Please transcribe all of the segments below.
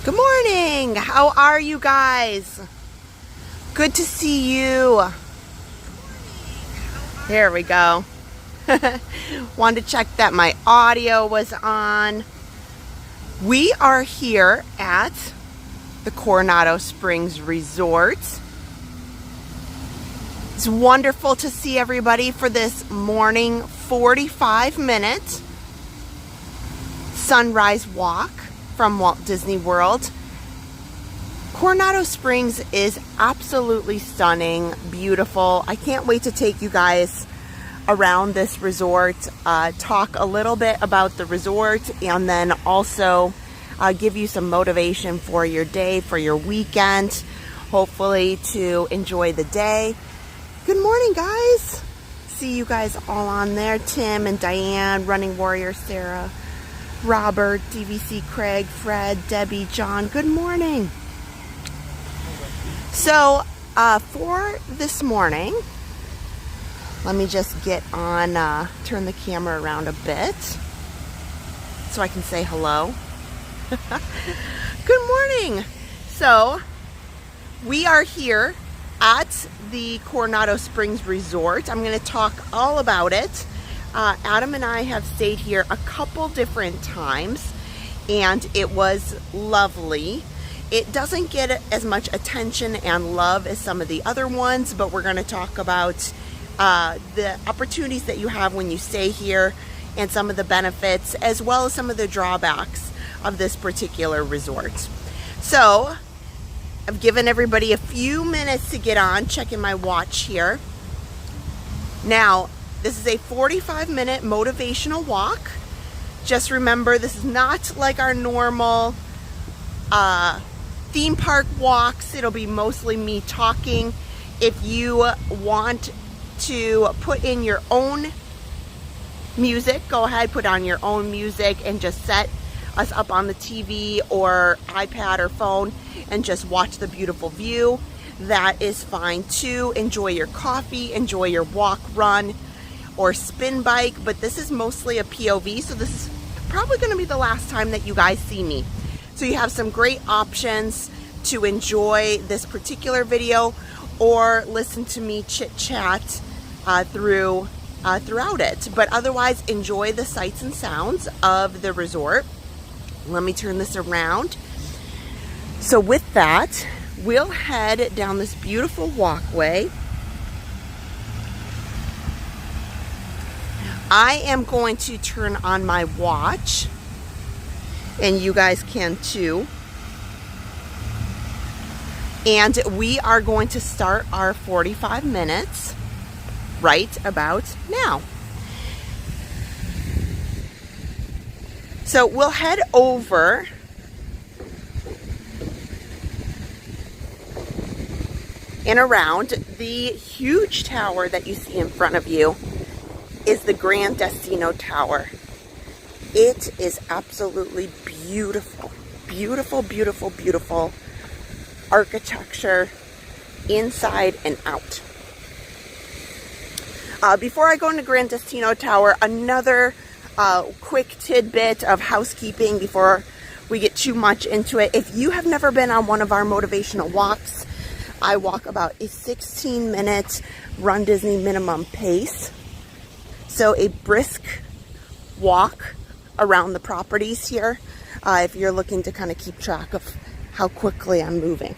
Good morning. How are you guys? Good to see you. There we go. Wanted to check that my audio was on. We are here at the Coronado Springs Resort. It's wonderful to see everybody for this morning 45-minute sunrise walk from Walt Disney World. Coronado Springs is absolutely stunning, beautiful. I can't wait to take you guys around this resort, talk a little bit about the resort, and then also give you some motivation for your day, for your weekend, hopefully to enjoy the day. Good morning, guys. See you guys all on there. Tim and Diane, Running Warrior, Sarah, Robert, DVC, Craig, Fred, Debbie, John. Good morning. So for this morning, let me just get on, turn the camera around a bit so I can say hello. Good morning. So we are here at the Coronado Springs Resort. I'm going to talk all about it. Adam and I have stayed here a couple different times and it was lovely. It doesn't get as much attention and love as some of the other ones, but we're going to talk about the opportunities that you have when you stay here and some of the benefits as well as some of the drawbacks of this particular resort. So I've given everybody a few minutes to get on, checking my watch here. Now, this is a 45-minute motivational walk. Just remember, this is not like our normal theme park walks. It'll be mostly me talking. If you want to put in your own music, go ahead, put on your own music and just set us up on the TV or iPad or phone and just watch the beautiful view. That is fine too. Enjoy your coffee, enjoy your walk, run, or spin bike, but this is mostly a POV, so this is probably going to be the last time that you guys see me. So you have some great options to enjoy this particular video or listen to me chit chat throughout it. But otherwise, enjoy the sights and sounds of the resort. Let me turn this around. So with that, we'll head down this beautiful walkway. I am going to turn on my watch, and you guys can too. And we are going to start our 45 minutes right about now. So we'll head over and around. The huge tower that you see in front of you is the Grand Destino Tower. It is absolutely beautiful. Beautiful, beautiful, beautiful architecture inside and out. Before I go into Grand Destino Tower, another quick tidbit of housekeeping before we get too much into it. If you have never been on one of our motivational walks, I walk about a 16-minute Run Disney minimum pace. So a brisk walk around the properties here if you're looking to kind of keep track of how quickly I'm moving.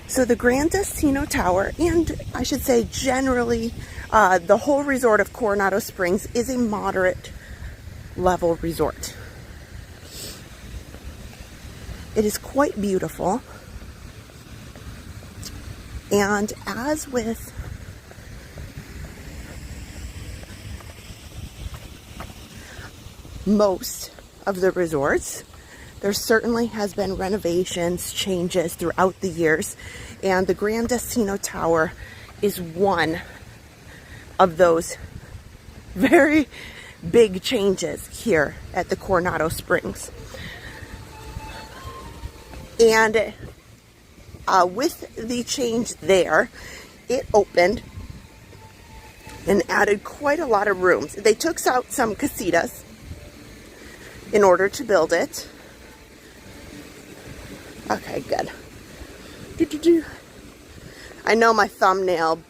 So the Grand Destino Tower, and I should say generally the whole resort of Coronado Springs, is a moderate level resort. It is quite beautiful, and as with most of the resorts, there certainly has been renovations, changes throughout the years, and the Grand Destino Tower is one of those very big changes here at the Coronado Springs. And with the change there, it opened and added quite a lot of rooms. They took out some casitas in order to build it. Okay, good. I know my thumbnail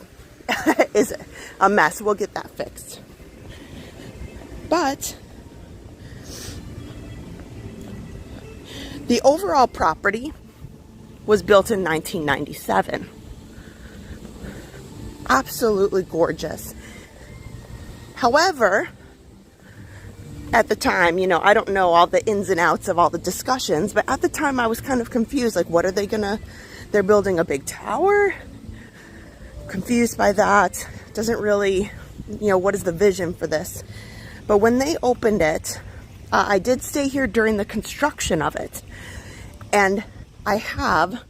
is a mess. We'll get that fixed. But the overall property was built in 1997. Absolutely gorgeous. However, at the time, you know, I don't know all the ins and outs of all the discussions, but at the time I was kind of confused. Like, what are they gonna, they're building a big tower? Confused by that. Doesn't really, you know, what is the vision for this? But when they opened it, I did stay here during the construction of it. And I have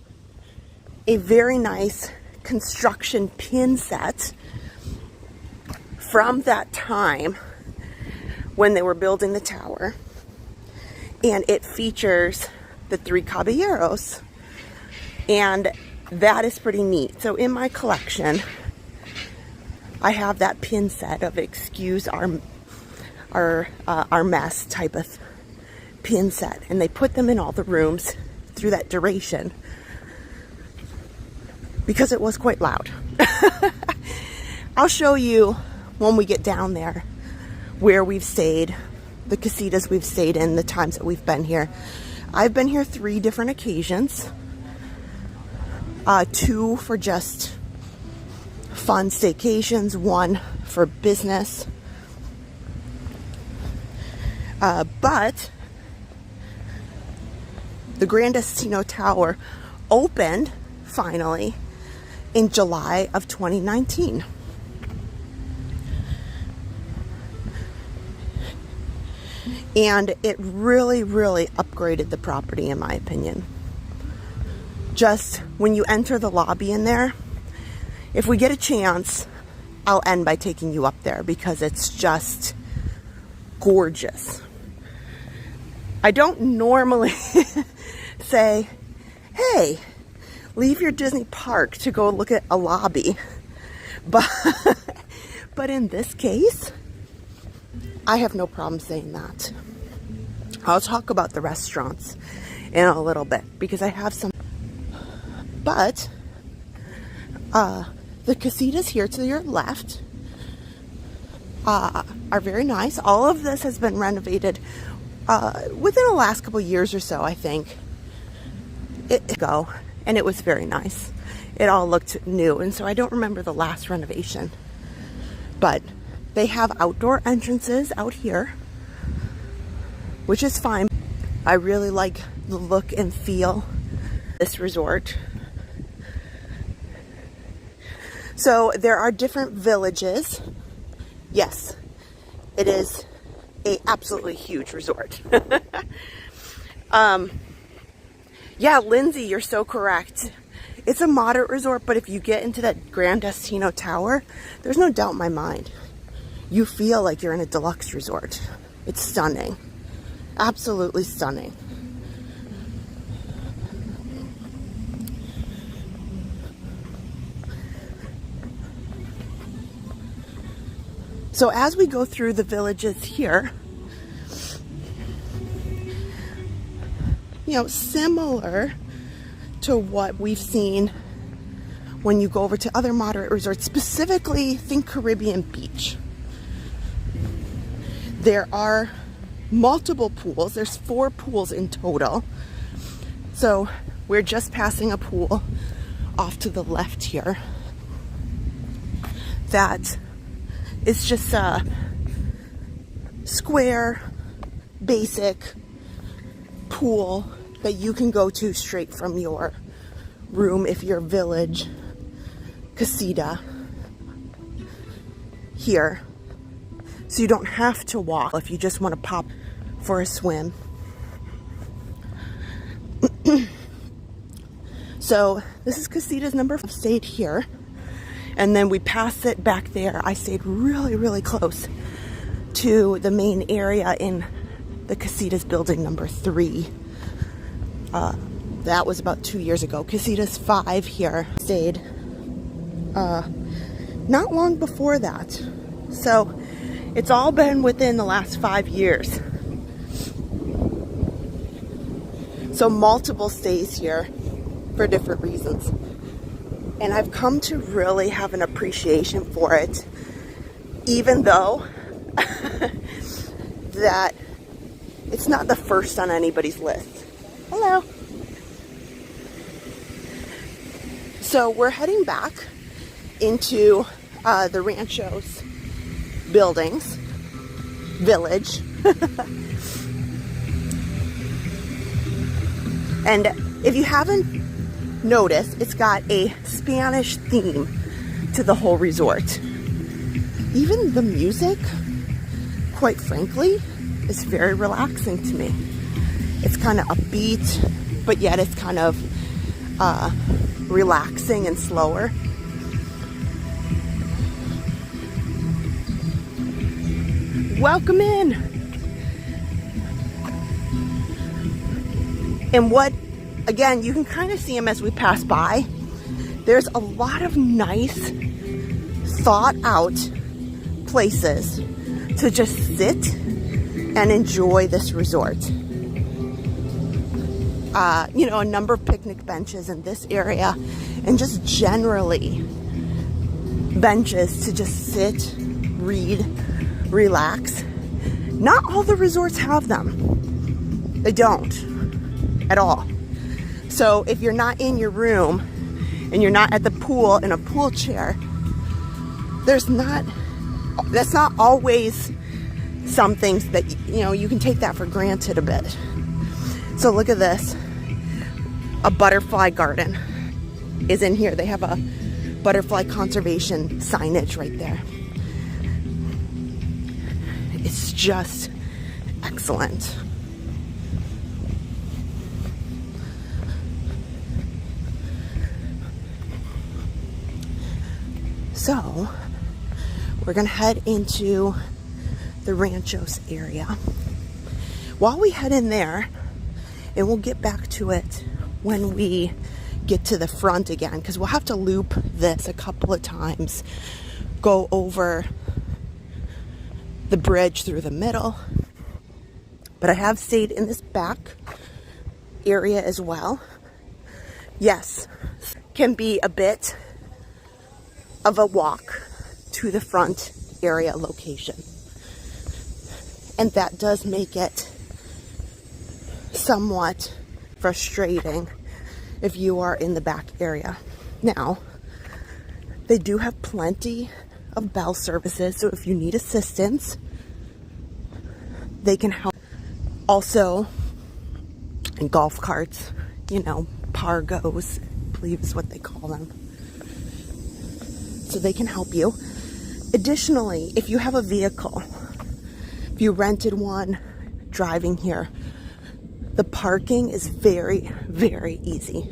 a very nice construction pin set from that time when they were building the tower. And it features the 3 caballeros. And that is pretty neat. So in my collection, I have that pin set of excuse our mess type of pin set. And they put them in all the rooms through that duration because it was quite loud. I'll show you when we get down there where we've stayed, the casitas we've stayed in, the times that we've been here. I've been here 3 different occasions. 2 for just fun staycations, 1 for business. But the Grand Destino Tower opened finally in July of 2019. And it really, really upgraded the property, in my opinion. Just when you enter the lobby in there, if we get a chance, I'll end by taking you up there because it's just gorgeous. I don't normally say, hey, leave your Disney park to go look at a lobby. But in this case, I have no problem saying that. I'll talk about the restaurants in a little bit because I have some. But the casitas here to your left are very nice. All of this has been renovated within the last couple years or so, I think. And it was very nice. It all looked new, and so I don't remember the last renovation. But they have outdoor entrances out here, which is fine. I really like the look and feel of this resort. So there are different villages. Yes, it is a absolutely huge resort. Yeah, Lindsay, you're so correct. It's a moderate resort, but if you get into that Grand Destino Tower, there's no doubt in my mind. You feel like you're in a deluxe resort. It's stunning. Absolutely stunning. So as we go through the villages here, you know, similar to what we've seen when you go over to other moderate resorts, specifically think Caribbean Beach. There are multiple pools. There's 4 pools in total. So we're just passing a pool off to the left here that is just a square, basic pool that you can go to straight from your room if you're village casita here. So you don't have to walk if you just want to pop for a swim. So this is casitas number 5. Stayed here, and then we passed it back there. I stayed really, really close to the main area in the casitas building number 3. That was about 2 years ago. Casitas 5 here. Stayed not long before that. So it's all been within the last 5 years. So multiple stays here for different reasons. And I've come to really have an appreciation for it, even though that it's not the first on anybody's list. Hello. So we're heading back into the Ranchos village. And if you haven't noticed, it's got a Spanish theme to the whole resort. Even the music, quite frankly, is very relaxing to me. It's kind of upbeat, but yet it's kind of relaxing and slower. Welcome in. And what, again, you can kind of see them as we pass by. There's a lot of nice, thought out places to just sit and enjoy this resort. You know, a number of picnic benches in this area, and just generally benches to just sit, read, relax. Not all the resorts have them. They don't at all. So if you're not in your room and you're not at the pool in a pool chair, that's not always some things that, you know, you can take that for granted a bit. So look at this. A butterfly garden is in here. They have a butterfly conservation signage right there. It's just excellent. So we're gonna head into the Ranchos area. While we head in there, and we'll get back to it when we get to the front again, because we'll have to loop this a couple of times, go over the bridge through the middle. But I have stayed in this back area as well. Yes, can be a bit of a walk to the front area location. And that does make it somewhat frustrating if you are in the back area. Now, they do have plenty of bell services, so if you need assistance, they can help. Also, in golf carts, you know, pargos, I believe is what they call them. So they can help you. Additionally, if you have a vehicle, if you rented one driving here, the parking is very, very easy.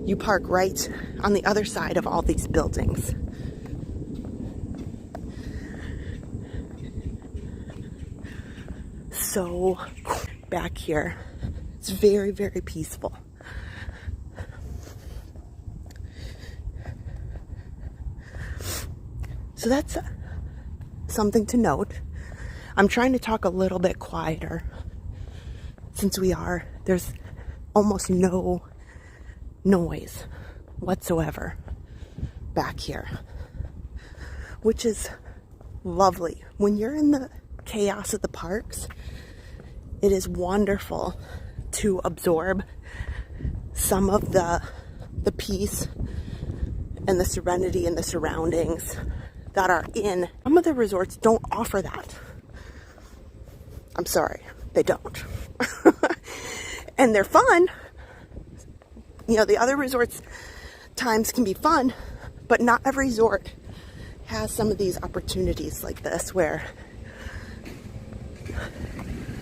You park right on the other side of all these buildings. So back here, it's very, very peaceful. So that's something to note. I'm trying to talk a little bit quieter since there's almost no noise whatsoever back here, which is lovely. When you're in the chaos of the parks, it is wonderful to absorb some of the peace and the serenity and the surroundings that are in. Some of the resorts don't offer that. I'm sorry, they don't. And they're fun. You know, the other resorts times can be fun, but not every resort has some of these opportunities like this where,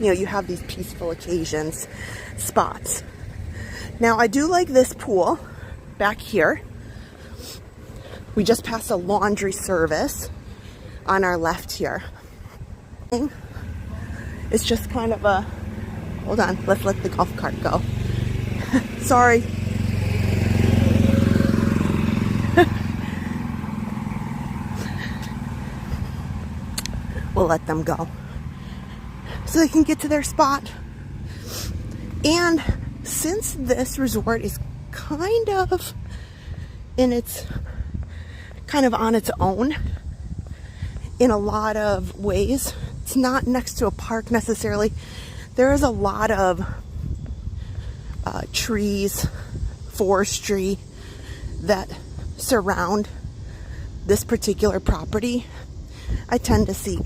you know, you have these peaceful occasions, spots. Now, I do like this pool back here. We just passed a laundry service on our left here. It's just kind of a, hold on, let's let the golf cart go. Sorry. We'll let them go so they can get to their spot. And since this resort is kind of on its own in a lot of ways, it's not next to a park necessarily. There is a lot of trees, forestry that surround this particular property. I tend to see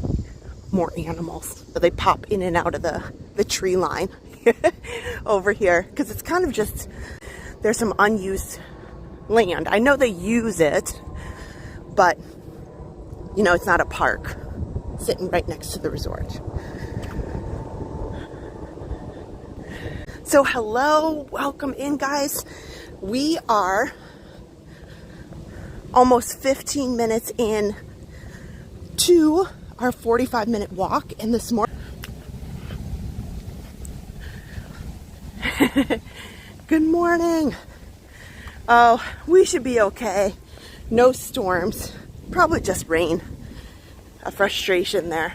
more animals. They pop in and out of the tree line over here because it's kind of just, there's some unused land. I know they use it, but you know, it's not a park sitting right next to the resort. So hello, welcome in, guys. We are almost 15 minutes in to our 45-minute walk, and this morning good morning. Oh, we should be okay. No storms, probably just rain. A frustration there.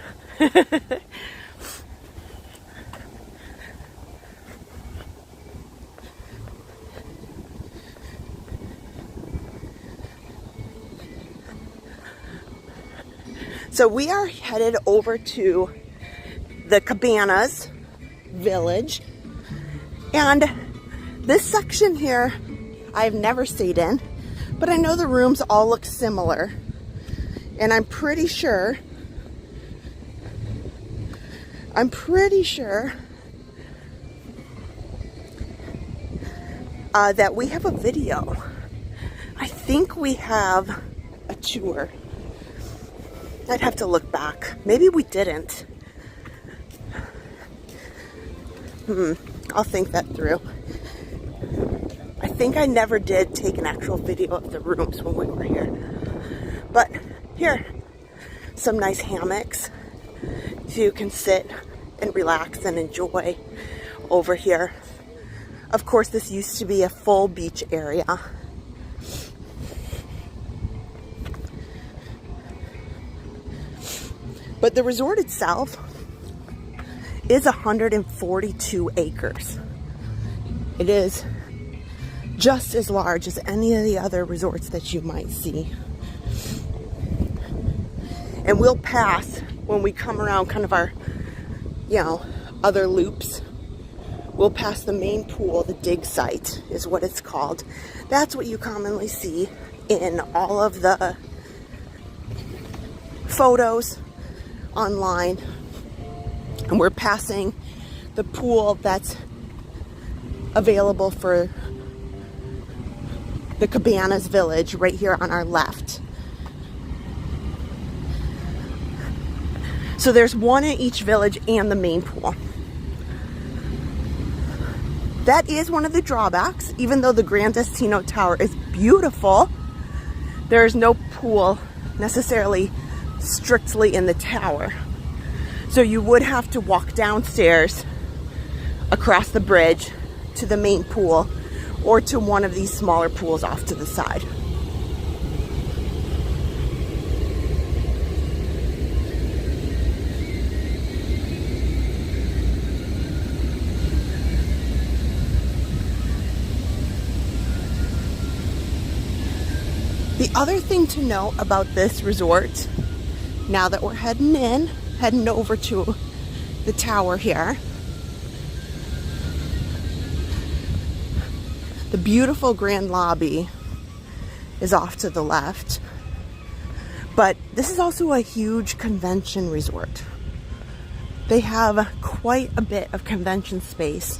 So we are headed over to the Cabanas Village, and this section here I've never stayed in, but I know the rooms all look similar, and I'm pretty sure that we have a video. I think we have a tour. I'd have to look back. Maybe we didn't. I'll think that through. I think I never did take an actual video of the rooms when we were here. But here, some nice hammocks so you can sit and relax and enjoy over here. Of course, this used to be a full beach area. But the resort itself is 142 acres. It is just as large as any of the other resorts that you might see. And we'll pass, when we come around kind of our, other loops, we'll pass the main pool. The dig site is what it's called. That's what you commonly see in all of the photos online, and we're passing the pool that's available for the Cabanas Village right here on our left. So there's one in each village and the main pool. That is one of the drawbacks. Even though the Grand Destino Tower is beautiful, there is no pool necessarily strictly in the tower. So you would have to walk downstairs across the bridge to the main pool or to one of these smaller pools off to the side. The other thing to know about this resort, now that we're heading over to the tower here, the beautiful grand lobby is off to the left, but this is also a huge convention resort. They have quite a bit of convention space,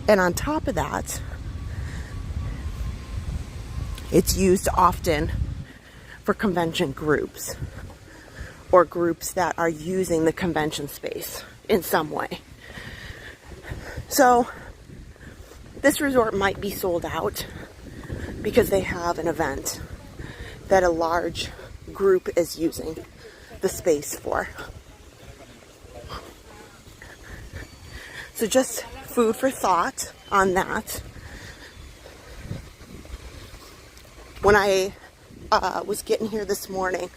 and on top of that, it's used often for convention groups or groups that are using the convention space in some way. So this resort might be sold out because they have an event that a large group is using the space for. So just food for thought on that. When I was getting here this morning,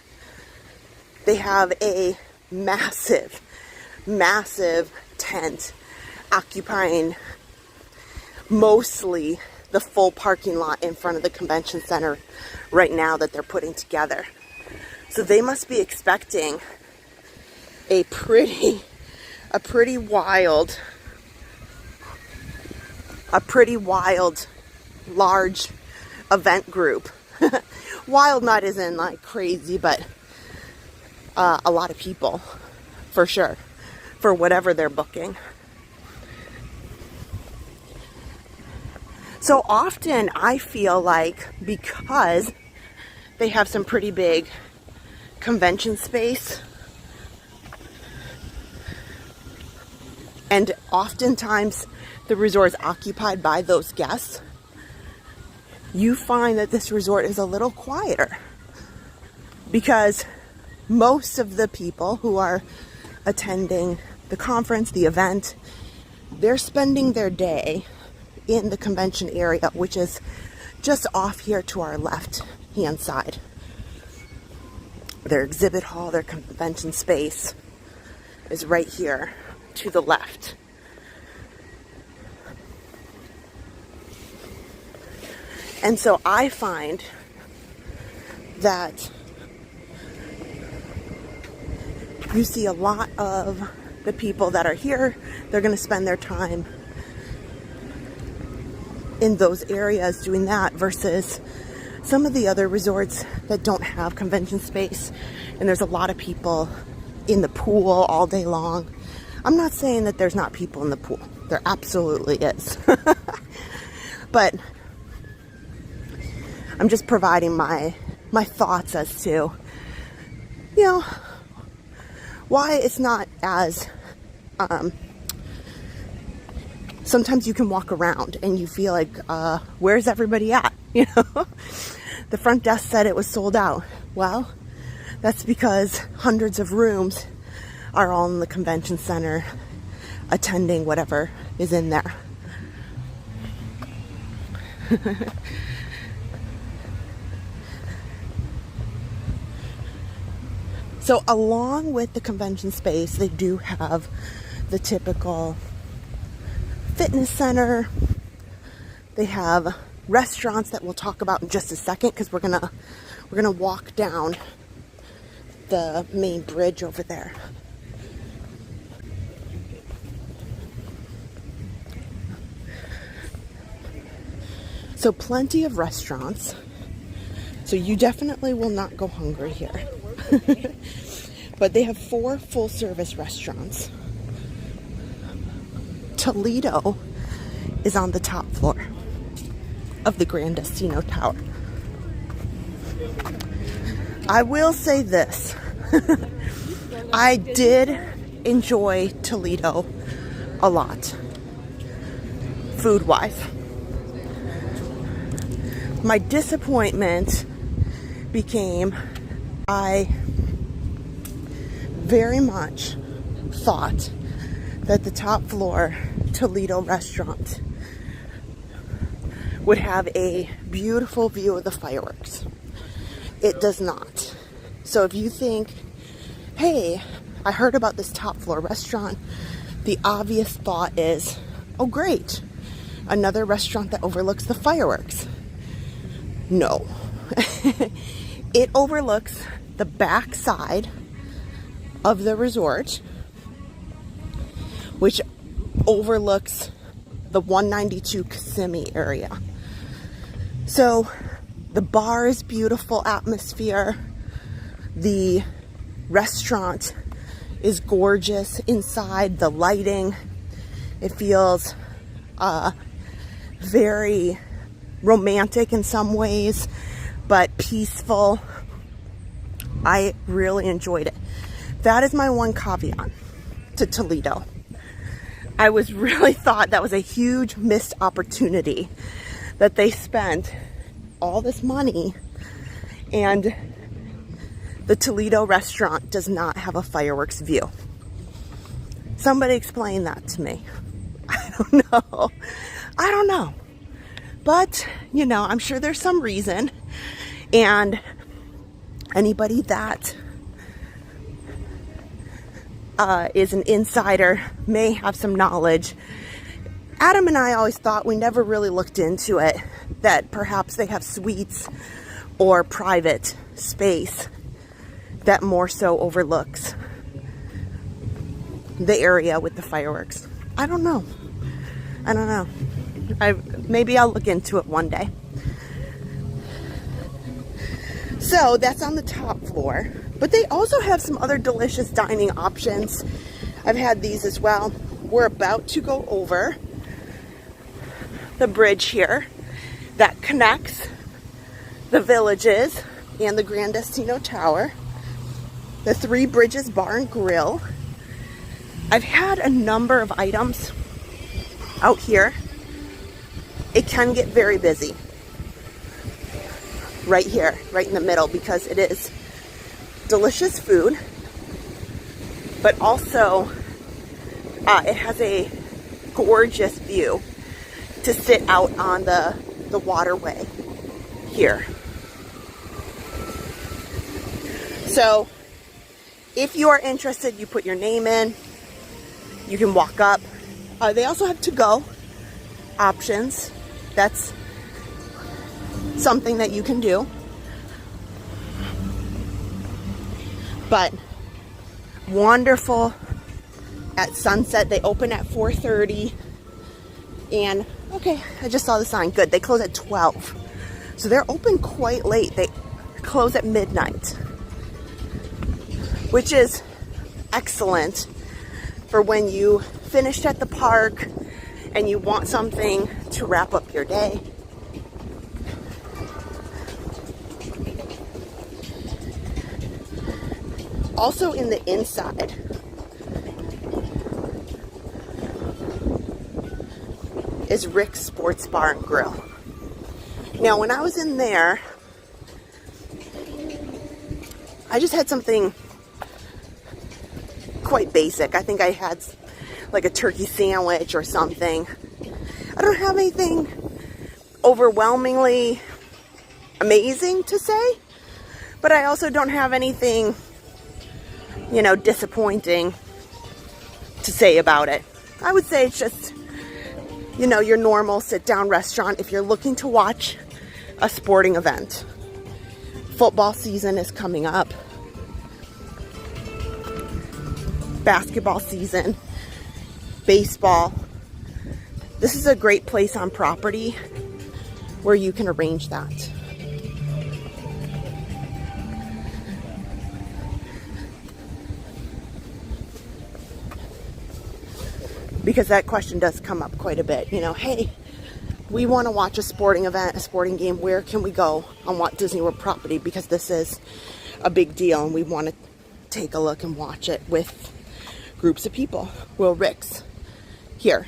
they have a massive tent occupying mostly the full parking lot in front of the convention center right now that they're putting together. So they must be expecting a pretty wild, large event group. Wild not as in like crazy, but a lot of people for sure, for whatever they're booking. So often I feel like because they have some pretty big convention space, and oftentimes the resort is occupied by those guests, you find that this resort is a little quieter because most of the people who are attending the conference, the event, they're spending their day in the convention area, which is just off here to our left hand side. Their exhibit hall, their convention space is right here to the left. And so I find that you see a lot of the people that are here, they're going to spend their time in those areas doing that, versus some of the other resorts that don't have convention space and there's a lot of people in the pool all day long. I'm not saying that there's not people in the pool. There absolutely is. But I'm just providing my thoughts as to, you know, why it's not as sometimes you can walk around and you feel like, where's everybody at? You know, the front desk said it was sold out. Well, that's because hundreds of rooms are all in the convention center attending whatever is in there. So along with the convention space, they do have the typical fitness center. They have restaurants that we'll talk about in just a second, because we're gonna walk down the main bridge over there. So plenty of restaurants. So you definitely will not go hungry here. But they have 4 full-service restaurants. Toledo is on the top floor of the Grand Destino Tower. I will say this. I did enjoy Toledo a lot, food-wise. My disappointment became I very much thought that the top floor Toledo restaurant would have a beautiful view of the fireworks. It does not. So if you think, hey, I heard about this top floor restaurant, the obvious thought is, oh great, another restaurant that overlooks the fireworks. No. It overlooks the back side of the resort, which overlooks the 192 Kissimmee area. So the bar is beautiful atmosphere. The restaurant is gorgeous inside. The lighting, it feels very romantic in some ways, but peaceful. I really enjoyed it. That is my one caveat to Toledo. I was really thought that was a huge missed opportunity, that they spent all this money and the Toledo restaurant does not have a fireworks view. Somebody explain that to me. I don't know. But, you know, I'm sure there's some reason, and anybody that is an insider may have some knowledge Adam and I always thought, we never really looked into it, that perhaps they have suites or private space that more so overlooks the area with the fireworks. I don't know. Maybe I'll look into it one day. So that's on the top floor, but they also have some other delicious dining options. I've had these as well. We're about to go over the bridge here that connects the villages and the Grand Destino Tower. The Three Bridges Bar and Grill. I've had a number of items out here. It can get very busy right here, right in the middle, because it is delicious food, but also it has a gorgeous view to sit out on the waterway here. So if you are interested, you put your name in, you can walk up. They also have to-go options. That's something that you can do. But wonderful at sunset. They open at 4:30. And okay, I just saw the sign. Good. They close at 12. So they're open quite late. They close at midnight, which is excellent for when you finished at the park and you want something to wrap up your day. Also in the inside is Rick's Sports Bar and Grill. Now, when I was in there, I just had something quite basic. I think I had like a turkey sandwich or something. I don't have anything overwhelmingly amazing to say, but I also don't have anything, you know, disappointing to say about it. I would say it's just, you know, your normal sit-down restaurant if you're looking to watch a sporting event. Football season is coming up. Basketball season. Baseball. This is a great place on property where you can arrange that. Because that question does come up quite a bit. You know, hey, we want to watch a sporting event, a sporting game. Where can we go on Walt Disney World property? Because this is a big deal and we want to take a look and watch it with groups of people. Well, Rick's here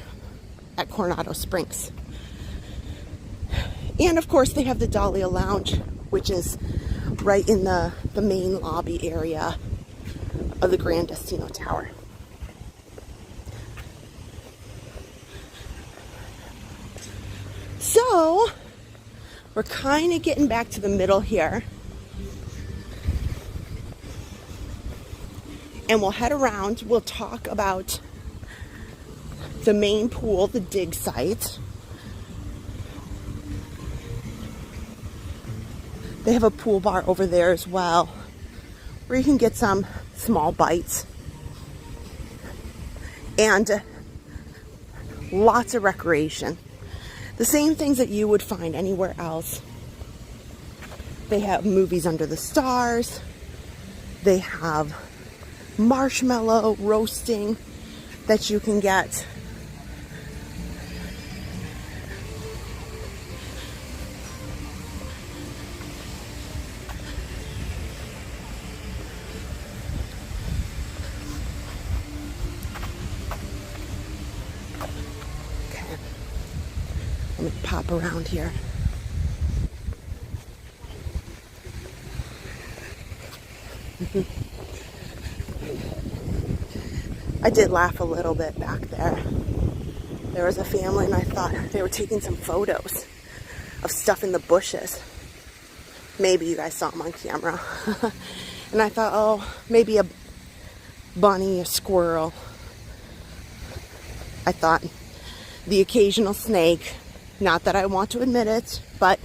at Coronado Springs. And of course they have the Dalia Lounge, which is right in the main lobby area of the Grand Destino Tower. So we're kind of getting back to the middle here. And we'll head around. We'll talk about the main pool, the dig site. They have a pool bar over there as well, where you can get some small bites. And lots of recreation. The same things that you would find anywhere else. They have movies under the stars. They have marshmallow roasting that you can get. Okay. Let me pop around here. I did laugh a little bit back there. There was a family and I thought they were taking some photos of stuff in the bushes. Maybe you guys saw them on camera. And I thought, oh, maybe a bunny, a squirrel. I thought the occasional snake. Not that I want to admit it, but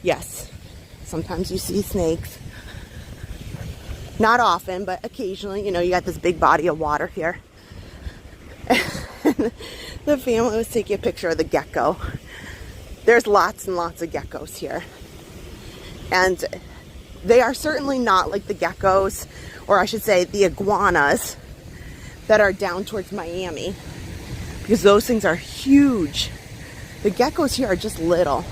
yes, sometimes you see snakes. Not often, but occasionally. You know, you got this big body of water here. The family was taking a picture of the gecko. There's lots and lots of geckos here. And they are certainly not like the geckos, or I should say the iguanas, that are down towards Miami. Because those things are huge. The geckos here are just little.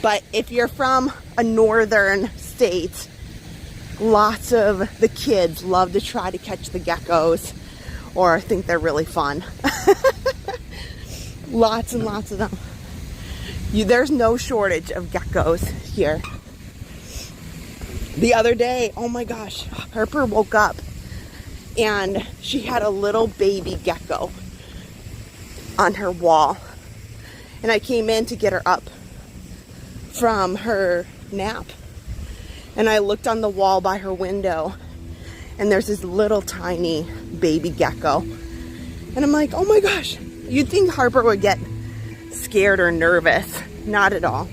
But if you're from a northern state, lots of the kids love to try to catch the geckos or think they're really fun. Lots and lots of them. There's no shortage of geckos here. The other day, oh my gosh, Harper woke up and she had a little baby gecko on her wall. And I came in to get her up from her nap. And I looked on the wall by her window and there's this little tiny baby gecko. And I'm like, oh my gosh, you'd think Harper would get scared or nervous. Not at all.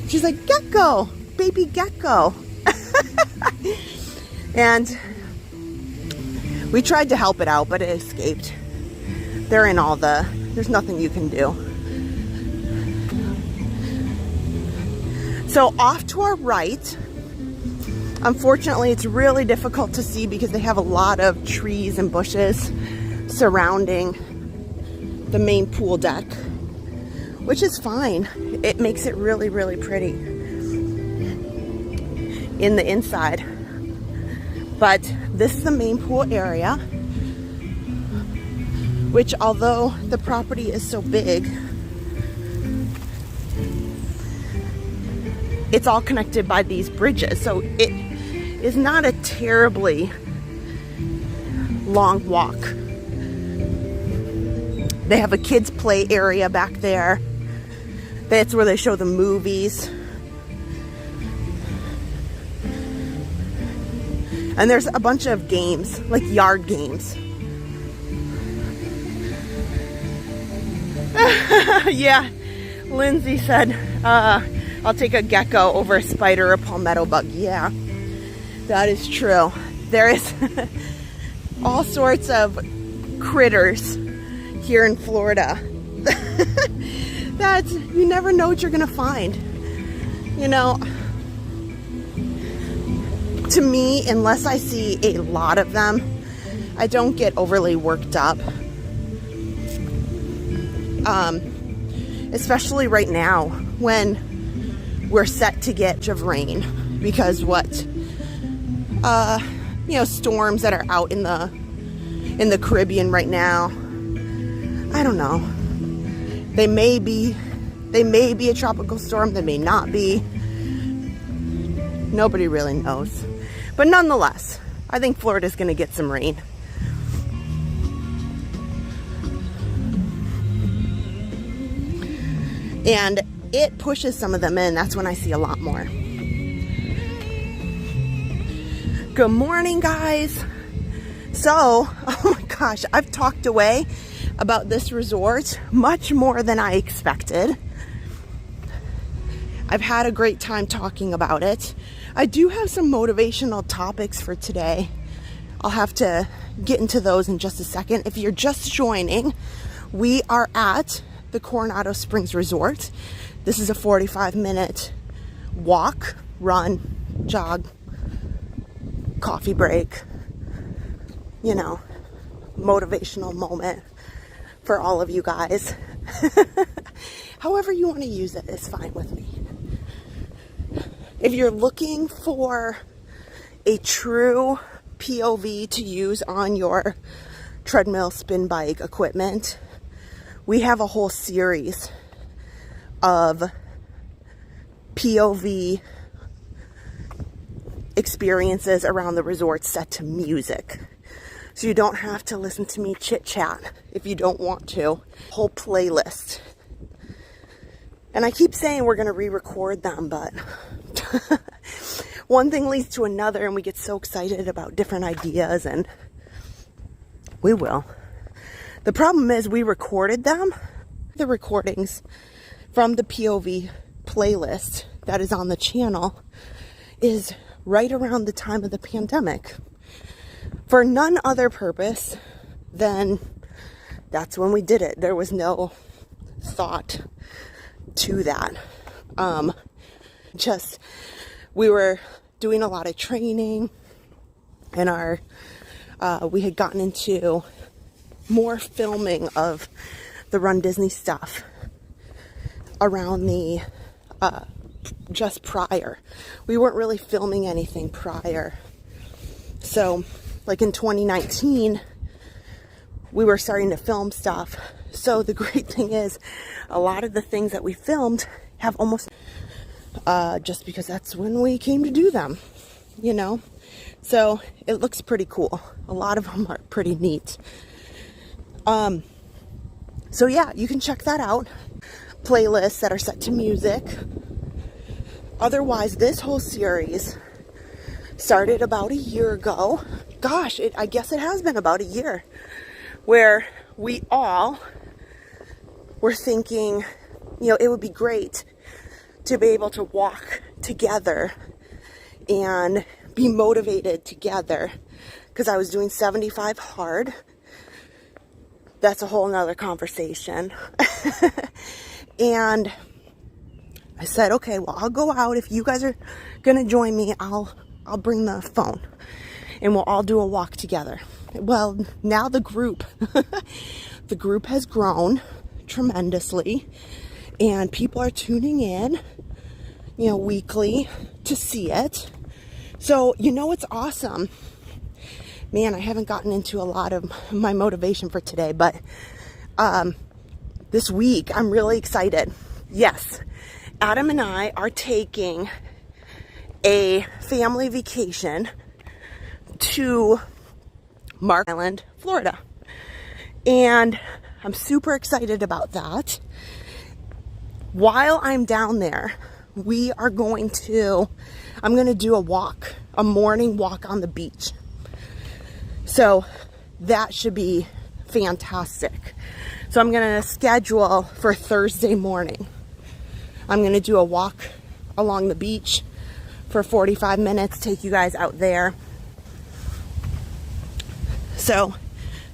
She's like, gecko, baby gecko. And we tried to help it out, but it escaped. They're in all the, there's nothing you can do. So off to our right, unfortunately it's really difficult to see because they have a lot of trees and bushes surrounding the main pool deck, which is fine. It makes it really, really pretty in the inside. But this is the main pool area, which although the property is so big, it's all connected by these bridges. So it is not a terribly long walk. They have a kids play area back there. That's where they show the movies. And there's a bunch of games, like yard games. Yeah, Lindsay said, I'll take a gecko over a spider or palmetto bug. Yeah, that is true. There is all sorts of critters here in Florida that you never know what you're gonna find. You know, to me, unless I see a lot of them, I don't get overly worked up. Especially right now when we're set to get of rain, because storms that are out in the Caribbean right now, I don't know. They may be a tropical storm, they may not be. Nobody really knows. But nonetheless, I think Florida's gonna get some rain. And it pushes some of them in. That's when I see a lot more. Good morning, guys. So, oh my gosh, I've talked away about this resort much more than I expected. I've had a great time talking about it. I do have some motivational topics for today. I'll have to get into those in just a second. If you're just joining, we are at the Coronado Springs Resort. This is a 45-minute walk, run, jog, coffee break, you know, motivational moment for all of you guys. However you want to use it is fine with me. If you're looking for a true POV to use on your treadmill spin bike equipment, we have a whole series of POV experiences around the resort set to music. So you don't have to listen to me chit chat if you don't want to. Whole playlist. And I keep saying we're going to re-record them, but one thing leads to another and we get so excited about different ideas, and we will. The problem is we recorded them, the recordings from the POV playlist that is on the channel is right around the time of the pandemic for none other purpose than that's when we did it. There was no thought to that. Just we were doing a lot of training, and we had gotten into more filming of the Run Disney stuff around the just prior. We weren't really filming anything prior. So like in 2019 we were starting to film stuff. So the great thing is a lot of the things that we filmed have almost just because that's when we came to do them, you know. So it looks pretty cool. A lot of them are pretty neat. So yeah, you can check that out. Playlists that are set to music. Otherwise, this whole series started about a year ago. Gosh, I guess it has been about a year, where we all were thinking, you know, it would be great to be able to walk together and be motivated together, because I was doing 75 hard. That's a whole nother conversation. And I said, okay, well, I'll go out. If you guys are gonna join me, I'll bring the phone and we'll all do a walk together. Well, now the group has grown tremendously, and people are tuning in, you know, weekly to see it. So, you know, it's awesome. Man, I haven't gotten into a lot of my motivation for today, but this week I'm really excited. Yes, Adam and I are taking a family vacation to Mark Island, Florida. And I'm super excited about that. While I'm down there, I'm going to do a morning walk on the beach. So that should be fantastic. So I'm going to schedule for Thursday morning. I'm going to do a walk along the beach for 45 minutes, take you guys out there. So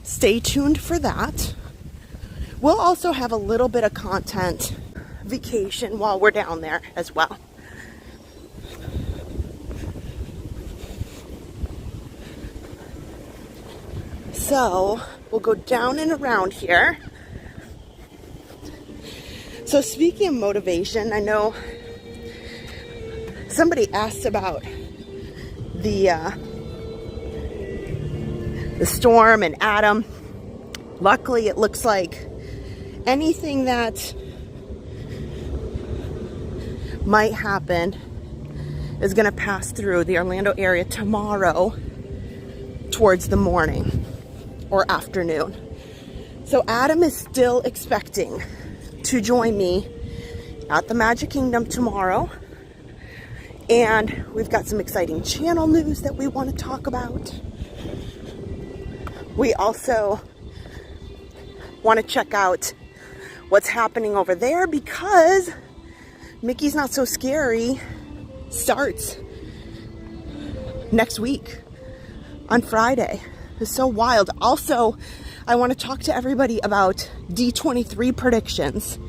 stay tuned for that. We'll also have a little bit of content vacation while we're down there as well. So we'll go down and around here. So speaking of motivation, I know somebody asked about the storm and Adam. Luckily, it looks like anything that might happen is going to pass through the Orlando area tomorrow towards the morning or afternoon. So Adam is still expecting to join me at the Magic Kingdom tomorrow. And we've got some exciting channel news that we want to talk about. We also want to check out what's happening over there, because Mickey's Not So Scary starts next week on Friday. It's so wild. Also, I want to talk to everybody about D23 predictions.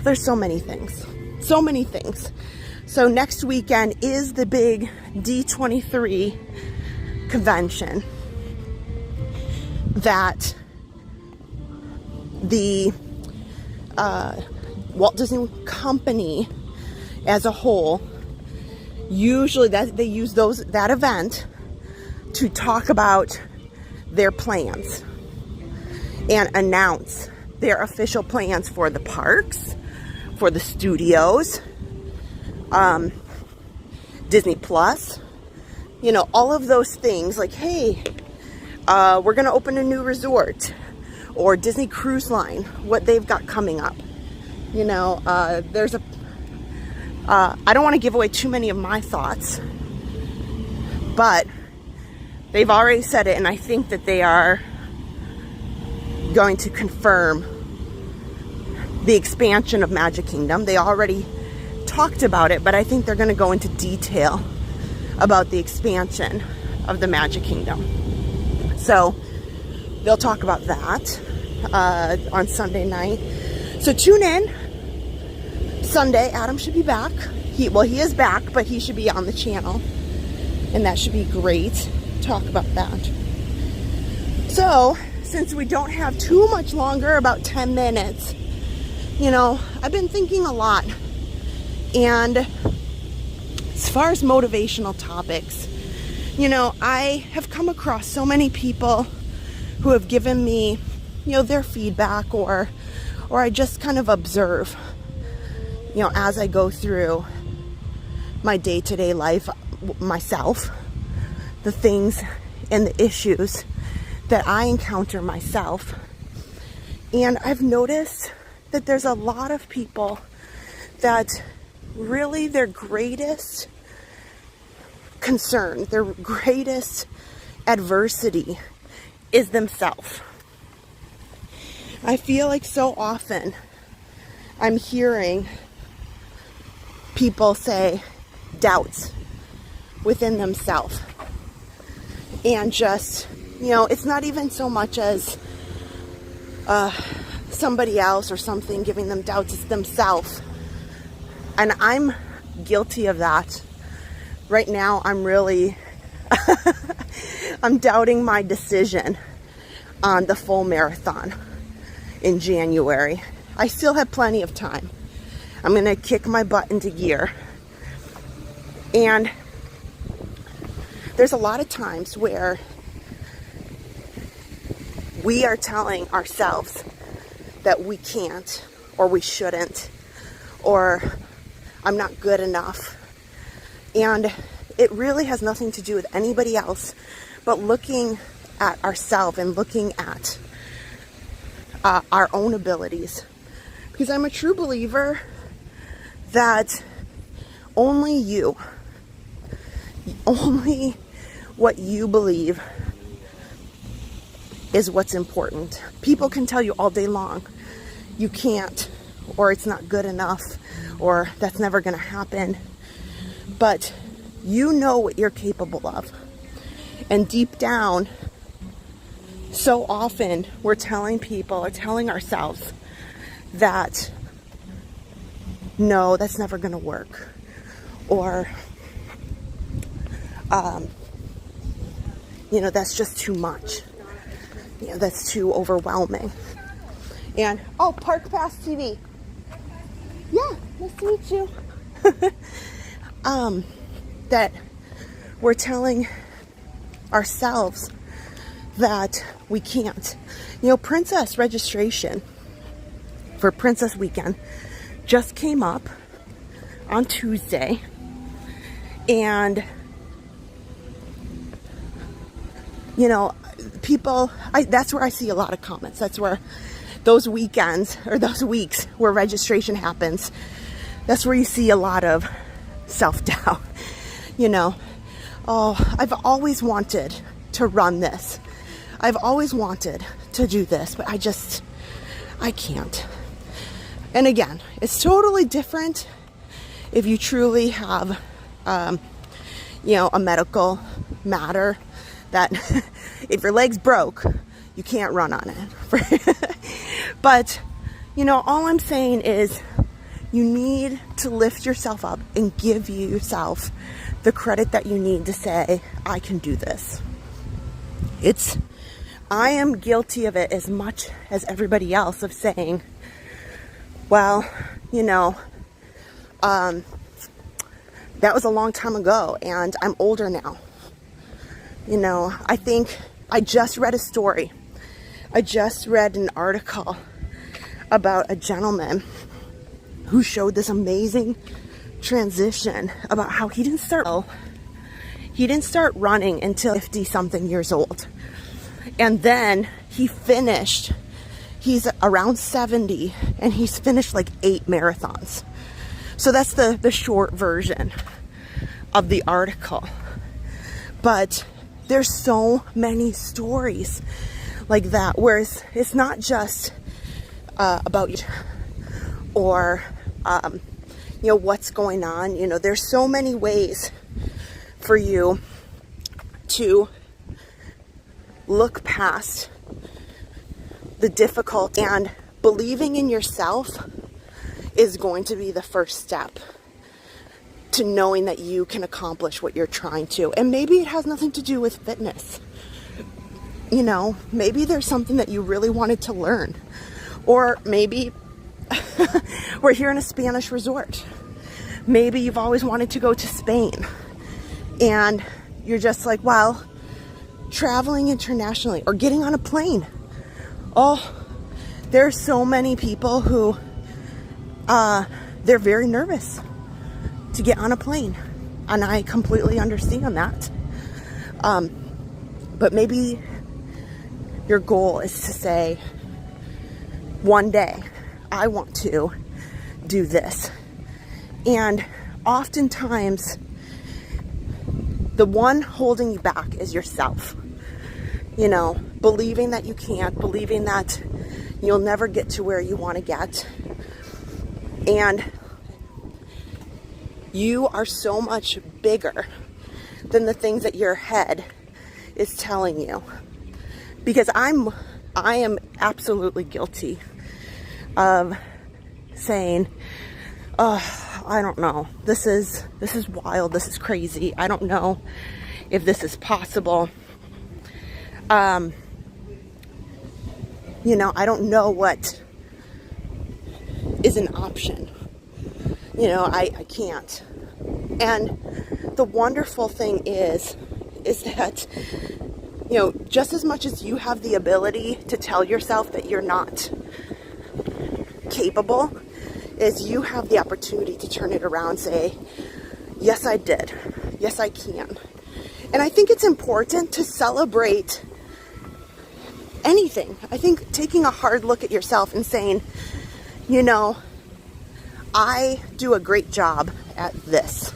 There's so many things. So many things. So next weekend is the big D23 convention that the Walt Disney Company as a whole, usually that they use that event to talk about their plans and announce their official plans for the parks, for the studios, Disney Plus, you know, all of those things. Like, hey, we're going to open a new resort, or Disney Cruise Line, what they've got coming up. You know, I don't want to give away too many of my thoughts, but they've already said it, and I think that they are going to confirm the expansion of Magic Kingdom. They already talked about it, but I think they're going to go into detail about the expansion of the Magic Kingdom. So they'll talk about that on Sunday night. So tune in. Sunday, Adam should be back. He is back, but he should be on the channel. And that should be great. Talk about that. So, since we don't have too much longer, about 10 minutes, you know, I've been thinking a lot. And as far as motivational topics, you know, I have come across so many people who have given me, you know, their feedback, or I just kind of observe, you know, as I go through my day-to-day life myself, the things and the issues that I encounter myself. And I've noticed that there's a lot of people that really their greatest concern, their greatest adversity is themselves. I feel like so often I'm hearing people say doubts within themselves. And just, you know, it's not even so much as somebody else or something giving them doubts, it's themselves. And I'm guilty of that. Right now, I'm really, I'm doubting my decision on the full marathon in January. I still have plenty of time. I'm going to kick my butt into gear. And there's a lot of times where we are telling ourselves that we can't, or we shouldn't, or I'm not good enough. And it really has nothing to do with anybody else, but looking at ourselves and looking at our own abilities. Because I'm a true believer that only what you believe is what's important. People can tell you all day long, you can't, or it's not good enough, or that's never going to happen. But you know what you're capable of. And deep down, so often we're telling people or telling ourselves that, no, that's never going to work. Or, you know, that's just too much. You know, that's too overwhelming. And, oh, Park Pass TV. Yeah, nice to meet you. That we're telling ourselves that we can't. You know, Princess registration for Princess Weekend just came up on Tuesday. And, you know, people, that's where I see a lot of comments. That's where those weekends or those weeks where registration happens, that's where you see a lot of self-doubt. You know, oh, I've always wanted to run this. I've always wanted to do this, but I can't. And again, it's totally different if you truly have, you know, a medical matter that if your leg's broke, you can't run on it. But, you know, all I'm saying is you need to lift yourself up and give yourself the credit that you need to say, I can do this. I am guilty of it as much as everybody else, of saying, well, you know, that was a long time ago and I'm older now. You know, I think I just read a story. I just read an article about a gentleman who showed this amazing transition about how he didn't start running until 50-something years old. And then he's around 70 and he's finished like 8 marathons. So that's the short version of the article. But there's so many stories like that. Whereas it's not just about you or you know, what's going on. You know, there's so many ways for you to look past the difficult, and believing in yourself is going to be the first step to knowing that you can accomplish what you're trying to. And maybe it has nothing to do with fitness. You know, maybe there's something that you really wanted to learn. Or maybe we're here in a Spanish resort. Maybe you've always wanted to go to Spain. And you're just like, well, traveling internationally or getting on a plane. Oh, there's so many people who, they're very nervous to get on a plane. And I completely understand that. But maybe your goal is to say, one day I want to do this. And oftentimes the one holding you back is yourself. You know, believing that you can't, believing that you'll never get to where you want to get. And you are so much bigger than the things that your head is telling you. Because I am absolutely guilty of saying, oh, I don't know, this is wild, this is crazy, I don't know if this is possible. You know, I don't know what is an option. You know, I can't. And the wonderful thing is that, you know, just as much as you have the ability to tell yourself that you're not capable, is you have the opportunity to turn it around and say, yes, I did. Yes, I can. And I think it's important to celebrate anything. I think taking a hard look at yourself and saying, you know, I do a great job at this.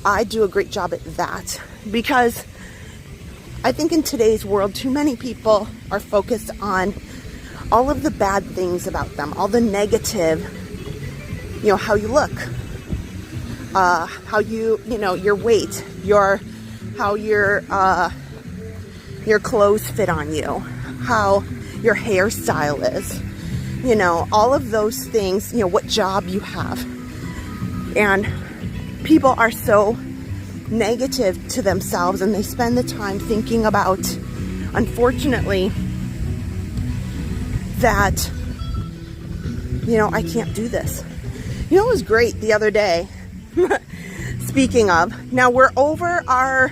I do a great job at that. Because I think in today's world, too many people are focused on all of the bad things about them, all the negative, you know, how you look, how you know, your weight, how your clothes fit on you, how your hairstyle is, you know, all of those things, you know, what job you have. And people are so negative to themselves, and they spend the time thinking about, unfortunately, that, you know, I can't do this. You know, it was great the other day. Speaking of, now we're over our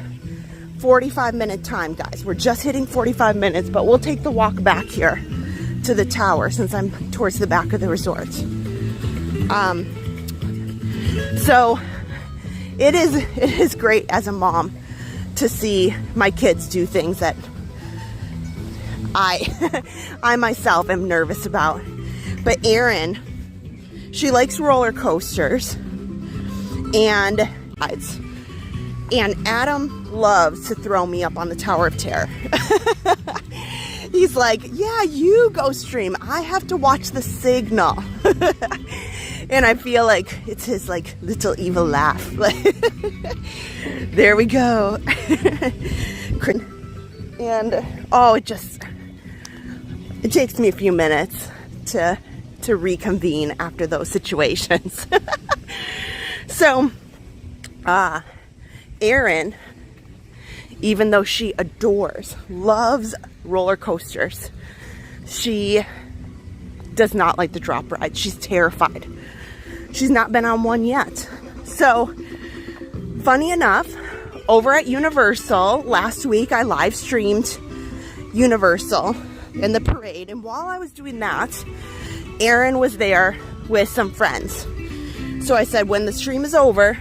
45-minute time, guys. We're just hitting 45 minutes, but we'll take the walk back here to the tower since I'm towards the back of the resort. So it is great as a mom to see my kids do things that I myself am nervous about. But Erin, she likes roller coasters and rides. And Adam loves to throw me up on the Tower of Terror. He's like, yeah, you go stream. I have to watch the signal. And I feel like it's his like little evil laugh. There we go. And oh, it takes me a few minutes to reconvene after those situations. So, Erin, even though she loves roller coasters, she does not like the drop ride. She's terrified. She's not been on one yet. So, funny enough, over at Universal last week, I live streamed Universal in the parade. And while I was doing that, Erin was there with some friends. So I said, when the stream is over,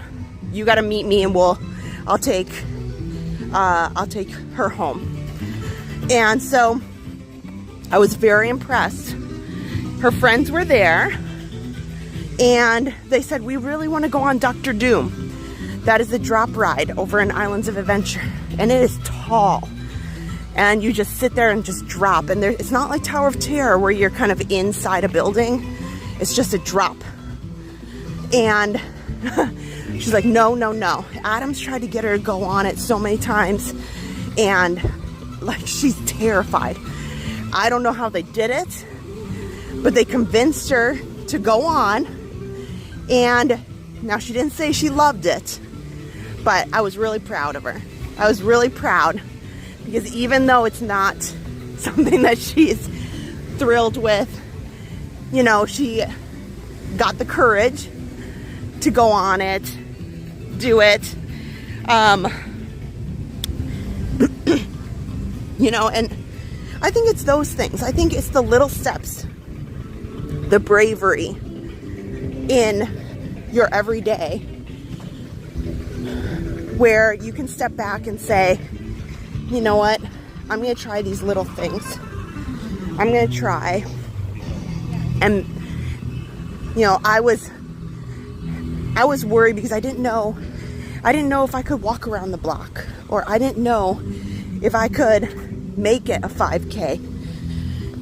you got to meet me and I'll take her home. And so I was very impressed. Her friends were there and they said, we really want to go on Dr. Doom. That is the drop ride over in Islands of Adventure. And it is tall. and you just sit there and just drop. And it's not like Tower of Terror where you're kind of inside a building. It's just a drop. And she's like, no, no, no. Adam's tried to get her to go on it so many times, and like, she's terrified. I don't know how they did it, but they convinced her to go on. And now, she didn't say she loved it, but I was really proud of her. I was really proud, because even though it's not something that she's thrilled with, you know, she got the courage to go on it, do it. You know, and I think it's those things. I think it's the little steps, the bravery in your everyday, where you can step back and say, you know what, I'm going to try these little things. I'm going to try. And, you know, I was worried because I didn't know if I could walk around the block, or I didn't know if I could make it a 5K.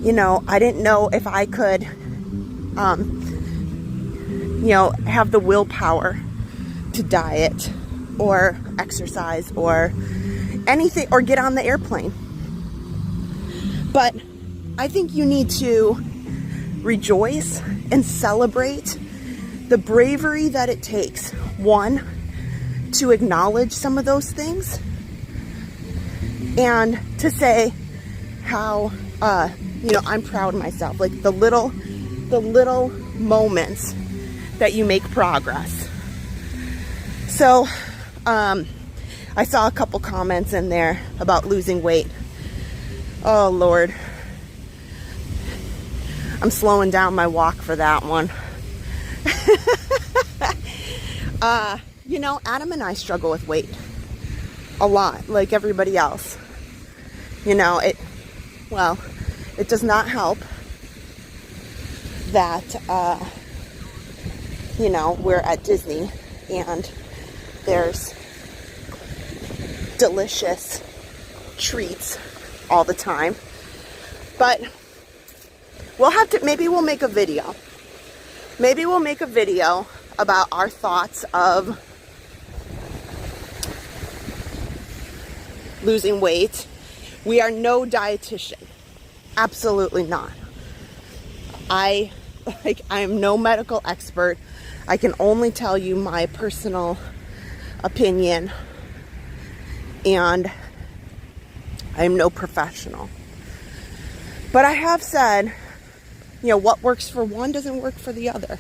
You know, I didn't know if I could, you know, have the willpower to diet or exercise or anything, or get on the airplane. But I think you need to rejoice and celebrate the bravery that it takes. One, to acknowledge some of those things, and to say how, you know, I'm proud of myself. Like the little moments that you make progress. So, I saw a couple comments in there about losing weight. Oh Lord, I'm slowing down my walk for that one. You know, Adam and I struggle with weight a lot, like everybody else. You know, it does not help that, you know, we're at Disney and there's delicious treats all the time. But we'll have to, maybe we'll make a video. Maybe we'll make a video about our thoughts of losing weight. We are no dietitian. Absolutely not. I am no medical expert. I can only tell you my personal opinion, and I am no professional. But I have said, you know, what works for one doesn't work for the other.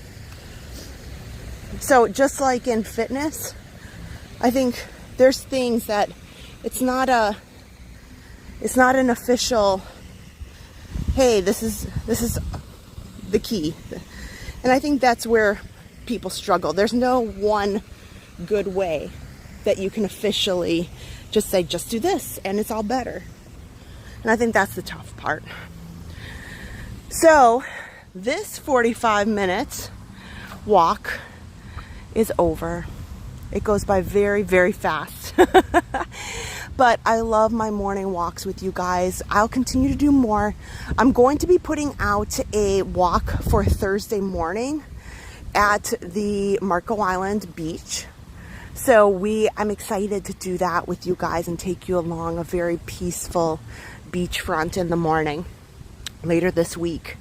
So just like in fitness, I think there's things that it's not an official, hey, this is the key. And I think that's where people struggle. There's no one good way that you can officially just say, just do this and it's all better. And I think that's the tough part. So this 45-minute walk is over. It goes by very, very fast. But I love my morning walks with you guys. I'll continue to do more. I'm going to be putting out a walk for Thursday morning at the Marco Island beach. So I'm excited to do that with you guys and take you along a very peaceful beachfront in the morning later this week.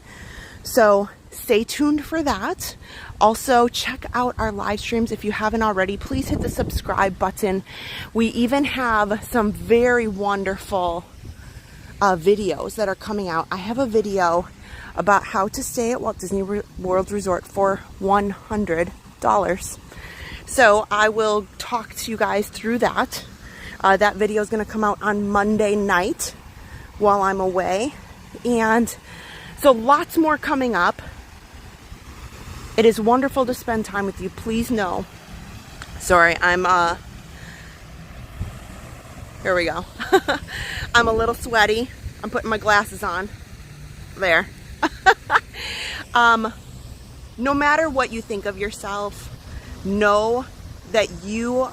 So stay tuned for that. Also, check out our live streams if you haven't already. Please hit the subscribe button. We even have some very wonderful videos that are coming out. I have a video about how to stay at Walt Disney World Resort for $100. So I will talk to you guys through that. That video is going to come out on Monday night while I'm away. And so lots more coming up. It is wonderful to spend time with you. Please know. Sorry, here we go. I'm a little sweaty. I'm putting my glasses on. There. No matter what you think of yourself, know that you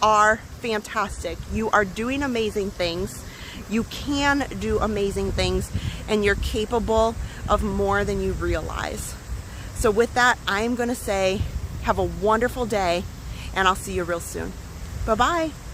are fantastic. You are doing amazing things. You can do amazing things, and you're capable of more than you realize. So with that, I'm going to say have a wonderful day, and I'll see you real soon. Bye-bye.